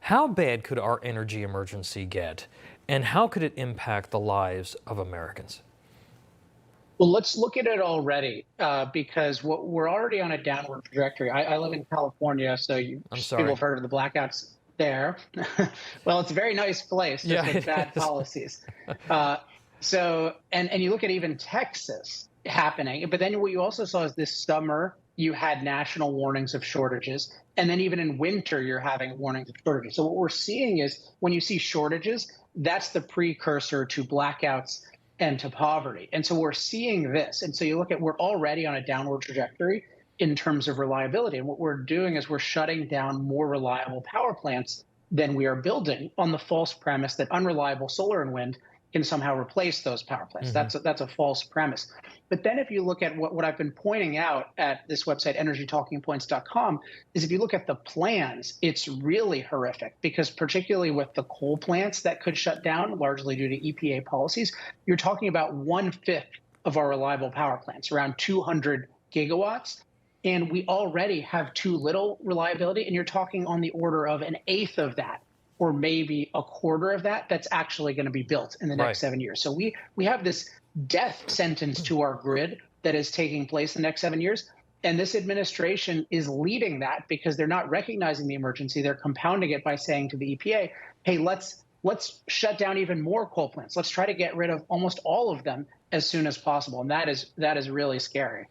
How bad could our energy emergency get, and how could it impact the lives of Americans? Well, let's look at it already because we're already on a downward trajectory. I live in California, so I'm people sorry. have heard of the blackouts there. Well, it's a very nice place, just Yeah, with it bad is. policies. Uh, and you look at even Texas happening, but then what you also saw is this summer you had national warnings of shortages, and then even in winter you're having warnings of shortages. So what we're seeing is when you see shortages, that's the precursor to blackouts and to poverty. And so we're seeing this. And so you look at, we're already on a downward trajectory in terms of reliability. And what we're doing is we're shutting down more reliable power plants than we are building on the false premise that unreliable solar and wind can somehow replace those power plants. Hmm. That's a false premise. But then if you look at what I've been pointing out at this website, energytalkingpoints.com, is if you look at the plans, it's really horrific because particularly with the coal plants that could shut down largely due to EPA policies, you're talking about one-fifth of our reliable power plants, around 200 gigawatts. And we already have too little reliability. And you're talking on the order of an eighth of that, or maybe a quarter of that, that's actually going to be built in the next Right. 7 years. So we have this death sentence to our grid that is taking place in the next 7 years. And this administration is leading that because they're not recognizing the emergency. They're compounding it by saying to the EPA, hey, let's shut down even more coal plants. Let's try to get rid of almost all of them as soon as possible. And that is really scary.